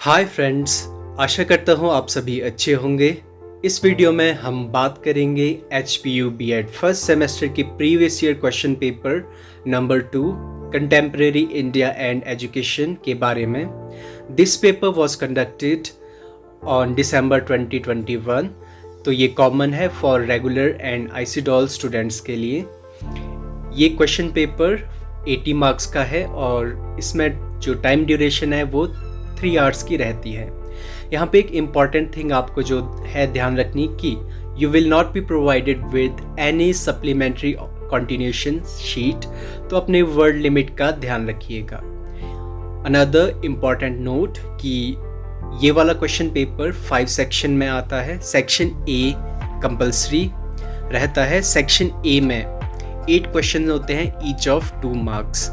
Hi friends, आशा करता हूँ आप सभी अच्छे होंगे। इस वीडियो में हम बात करेंगे HPU B.Ed फर्स्ट सेमेस्टर की previous year question paper number 2 contemporary India and education के बारे में। This paper was conducted on December 2021, तो ये कॉमन है फॉर रेगुलर एंड आईसीडॉल स्टूडेंट्स के लिए। ये क्वेश्चन पेपर 80 मार्क्स का है और इसमें जो टाइम ड्यूरेशन है वो 3 आवर्स की रहती है। यहाँ पे एक इम्पॉर्टेंट थिंग आपको जो है ध्यान रखनी कि you will not be provided with any supplementary continuation sheet, तो अपने वर्ड लिमिट का ध्यान रखिएगा। अनदर इम्पॉर्टेंट नोट कि ये वाला क्वेश्चन पेपर 5 सेक्शन में आता है। सेक्शन ए कंपल्सरी रहता है। सेक्शन ए में 8 क्वेश्चन होते हैं ईच ऑफ 2 मार्क्स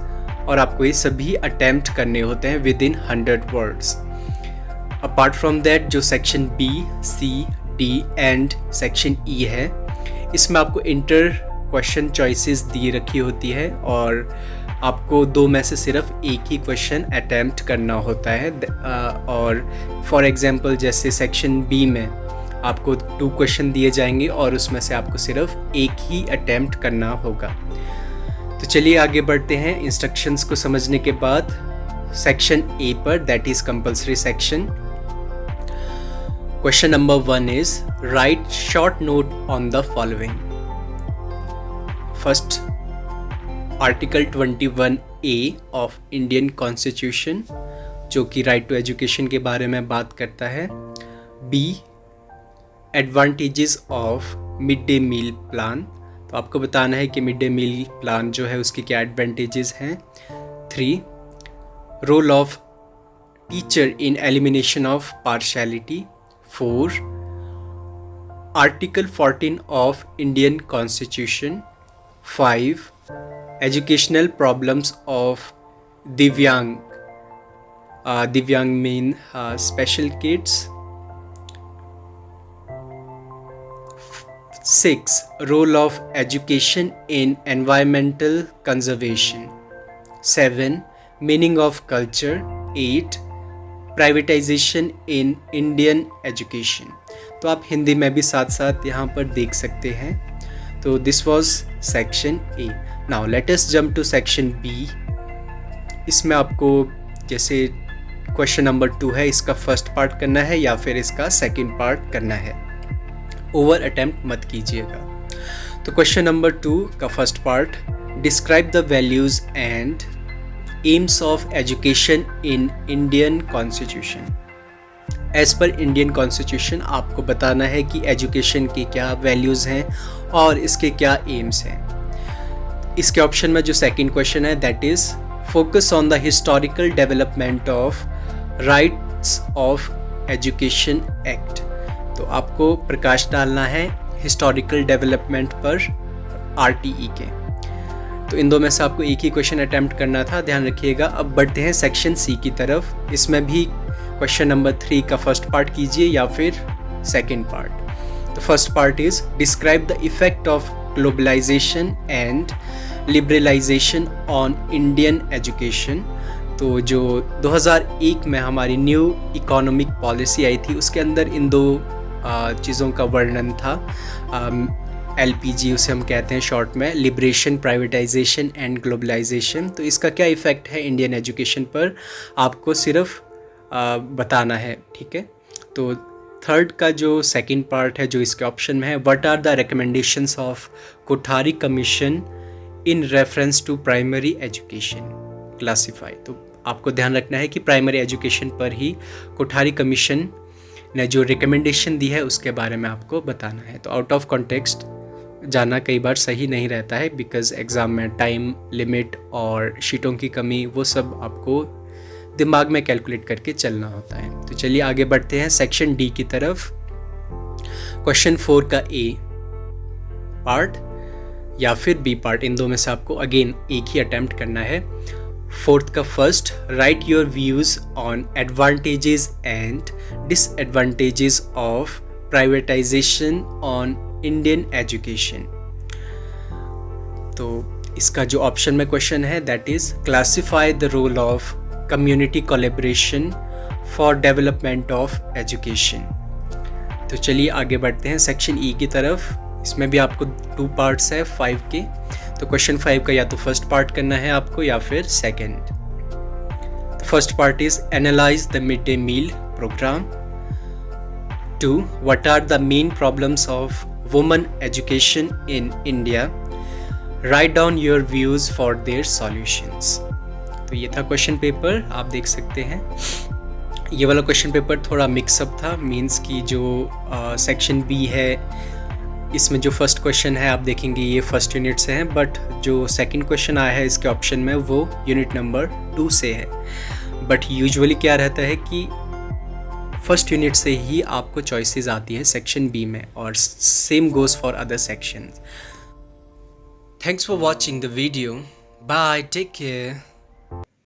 और आपको ये सभी अटेम्प्ट करने होते हैं within 100 words. Apart from that जो section B, C, D and section E है, इसमें आपको इंटर क्वेश्चन चॉइसेस दी रखी होती है और आपको 2 में से सिर्फ एक ही क्वेश्चन अटेम्प्ट करना होता है। और फॉर एग्जांपल जैसे सेक्शन बी में आपको 2 क्वेश्चन दिए जाएंगे और उसमें से आपको सिर्फ एक ही अटेम्प्ट करना होगा। तो चलिए आगे बढ़ते हैं इंस्ट्रक्शंस को समझने के बाद। सेक्शन ए पर, that is compulsory section. Question number 1 is right short note on the following. First, article 21A of Indian constitution जो कि राइट टू एजुकेशन के बारे में बात करता है। B, advantages of mid day meal plan, तो आपको बताना है कि मिड डे मील प्लान जो है उसके क्या एडवांटेजेस हैं। 3, role of teacher in elimination of partiality. 4, article 14 of Indian constitution. 5, educational problems of दिव्यांग। दिव्यांग mean special kids. 6, role of education in environmental conservation. 7, meaning of culture. 8, privatization in Indian education. तो आप हिंदी में भी साथ साथ यहाँ पर देख सकते हैं। तो this was section A. Now let us jump to section B. इसमें आपको जैसे क्वेश्चन नंबर 2 है, इसका फर्स्ट पार्ट करना है या फिर इसका सेकंड पार्ट करना है। ओवर अटेम्प्ट मत कीजिएगा। तो क्वेश्चन नंबर 2 का first part, describe the values and aims of education in Indian constitution. As per Indian constitution आपको बताना है कि एजुकेशन के क्या वैल्यूज हैं और इसके क्या एम्स हैं। इसके ऑप्शन में जो सेकंड क्वेश्चन है that is focus on the historical development of rights of education act. तो आपको प्रकाश डालना है हिस्टोरिकल डेवलपमेंट पर RTE के। तो इन 2 में से आपको एक ही क्वेश्चन अटेम्प्ट करना था, ध्यान रखिएगा। अब बढ़ते हैं सेक्शन सी की तरफ। इसमें भी क्वेश्चन नंबर 3 का फर्स्ट पार्ट कीजिए या फिर सेकंड पार्ट। तो first part is describe the effect of globalization and liberalization on Indian education. तो जो 2001 में हमारी न्यू इकोनॉमिक पॉलिसी आई थी उसके अंदर इन 2 चीज़ों का वर्णन था। LPG उसे हम कहते हैं शॉर्ट में, लिबरेशन, प्राइवेटाइजेशन एंड ग्लोबलाइजेशन। तो इसका क्या इफ़ेक्ट है इंडियन एजुकेशन पर, आपको सिर्फ बताना है, ठीक है। तो थर्ड का जो सेकंड पार्ट है जो इसके ऑप्शन में है, what are the recommendations of Kothari commission in reference to primary education classify. तो आपको ध्यान रखना है कि प्राइमरी एजुकेशन पर ही कोठारी कमीशन ने जो रिकमेंडेशन दी है उसके बारे में आपको बताना है। तो आउट ऑफ कॉन्टेक्स्ट जाना कई बार सही नहीं रहता है बिकॉज एग्ज़ाम में टाइम लिमिट और शीटों की कमी वो सब आपको दिमाग में कैलकुलेट करके चलना होता है। तो चलिए आगे बढ़ते हैं सेक्शन डी की तरफ। क्वेश्चन 4 का ए पार्ट या फिर बी पार्ट, इन 2 में से आपको अगेन एक ही अटेम्प्ट करना है। 4th का first, write your views on advantages and disadvantages of privatisation on Indian education. तो इसका जो ऑप्शन में क्वेश्चन है that is classify the role of community collaboration for development of education. तो चलिए आगे बढ़ते हैं सेक्शन ई की तरफ। इसमें भी आपको 2 पार्ट्स है 5 के। तो क्वेश्चन 5 का या तो फर्स्ट पार्ट करना है आपको या फिर second. First part is analyse the mid day meal programme. 2. What are the main problems of women education in India? Write down your views for their solutions. तो ये था क्वेश्चन पेपर, आप देख सकते हैं। ये वाला क्वेश्चन पेपर थोड़ा मिक्सअप था, मींस कि जो सेक्शन बी है इसमें जो फर्स्ट क्वेश्चन है आप देखेंगे ये फर्स्ट यूनिट से हैं, बट जो सेकंड क्वेश्चन आया है इसके ऑप्शन में वो यूनिट नंबर 2 से है। बट यूजुअली क्या रहता है कि फर्स्ट यूनिट से ही आपको चॉइसेस आती है सेक्शन बी में, और same goes for other sections. Thanks for watching the video, bye, take care.